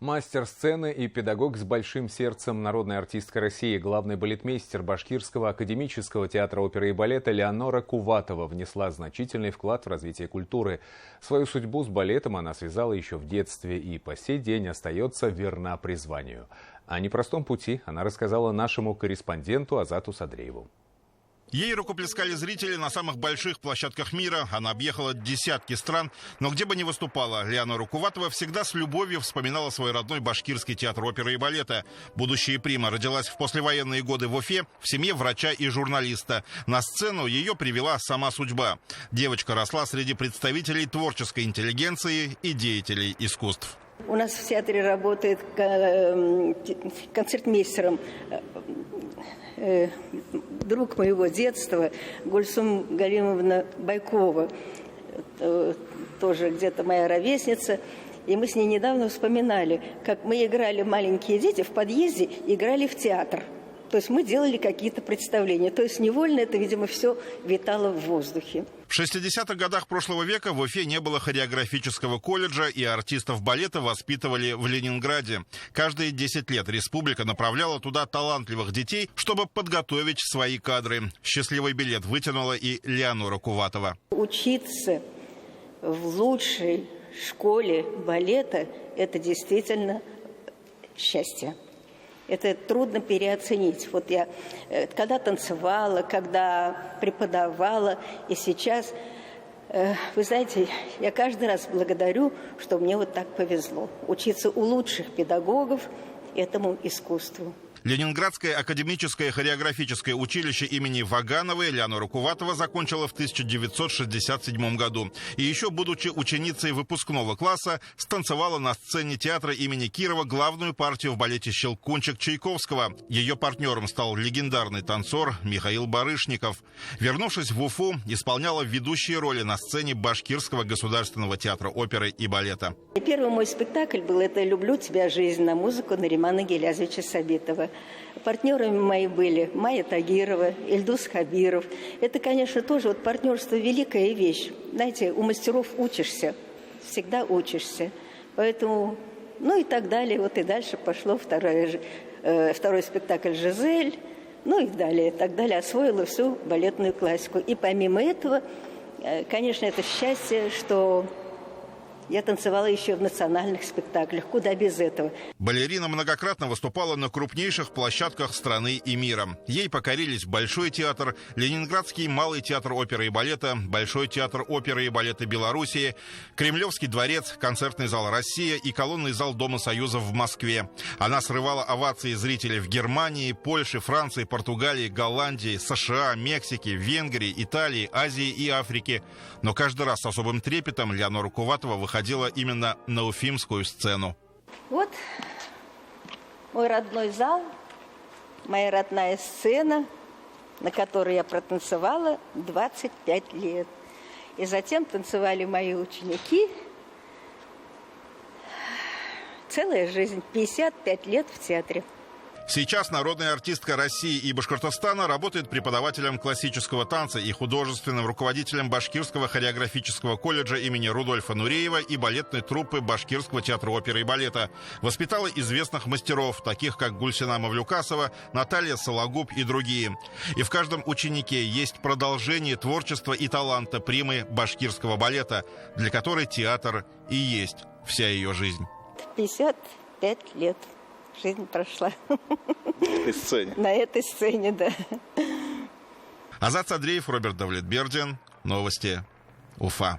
Мастер сцены и педагог с большим сердцем, народная артистка России, главный балетмейстер Башкирского академического театра оперы и балета Леонора Куватова внесла значительный вклад в развитие культуры. Свою судьбу с балетом она связала еще в детстве и по сей день остается верна призванию. О непростом пути она рассказала нашему корреспонденту Азату Садрееву. Ей рукоплескали зрители на самых больших площадках мира. Она объехала десятки стран, но где бы ни выступала, Леонора Куватова всегда с любовью вспоминала свой родной Башкирский театр оперы и балета. Будущая прима родилась в послевоенные годы в Уфе в семье врача и журналиста. На сцену ее привела сама судьба. Девочка росла среди представителей творческой интеллигенции и деятелей искусств. У нас в театре работает концертмейстером друг моего детства Гульсум Галимовна Байкова, тоже где-то моя ровесница. И мы с ней недавно вспоминали, как мы играли, маленькие дети, в подъезде играли в театр. То есть мы делали какие-то представления. То есть невольно это, видимо, все витало в воздухе. В 60-х годах прошлого века в Уфе не было хореографического колледжа, и артистов балета воспитывали в Ленинграде. Каждые 10 лет республика направляла туда талантливых детей, чтобы подготовить свои кадры. Счастливый билет вытянула и Леонора Куватова. Учиться в лучшей школе балета – это действительно счастье. Это трудно переоценить. Вот я когда танцевала, когда преподавала, и сейчас, вы знаете, я каждый раз благодарю, что мне вот так повезло. Учиться у лучших педагогов этому искусству. Ленинградское академическое хореографическое училище имени Вагановой Леонора Куватова закончила в 1967 году. И еще, будучи ученицей выпускного класса, станцевала на сцене театра имени Кирова главную партию в балете «Щелкунчик» Чайковского. Ее партнером стал легендарный танцор Михаил Барышников. Вернувшись в Уфу, исполняла ведущие роли на сцене Башкирского государственного театра оперы и балета. Первый мой спектакль был «Это «Люблю тебя, жизнь» на музыку Наримана Гилязовича Сабитова. Партнерами мои были Майя Тагирова, Ильдус Хабиров. Это, конечно, тоже вот партнерство – великая вещь. Знаете, у мастеров учишься, всегда учишься. Поэтому, ну и так далее. Вот и дальше пошло второй спектакль «Жизель», ну и далее, так далее. Освоила всю балетную классику. И помимо этого, конечно, это счастье, что я танцевала еще в национальных спектаклях. Куда без этого? Балерина многократно выступала на крупнейших площадках страны и мира. Ей покорились Большой театр, Ленинградский малый театр оперы и балета, Большой театр оперы и балета Белоруссии, Кремлевский дворец, концертный зал «Россия» и колонный зал Дома Союзов в Москве. Она срывала овации зрителей в Германии, Польше, Франции, Португалии, Голландии, США, Мексике, Венгрии, Италии, Азии и Африке. Но каждый раз с особым трепетом Леонора Куватова выходила именно на уфимскую сцену. Вот мой родной зал, моя родная сцена, на которой я протанцевала 25 лет. И затем танцевали мои ученики. Целая жизнь, 55 лет в театре. Сейчас народная артистка России и Башкортостана работает преподавателем классического танца и художественным руководителем Башкирского хореографического колледжа имени Рудольфа Нуреева и балетной труппы Башкирского театра оперы и балета. Воспитала известных мастеров, таких как Гульсина Мавлюкасова, Наталья Сологуб и другие. И в каждом ученике есть продолжение творчества и таланта примы башкирского балета, для которой театр и есть вся ее жизнь. 55 лет. Жизнь прошла. На этой сцене? На этой сцене, да. Азат Садреев, Роберт Давлетбердин. Новости. Уфа.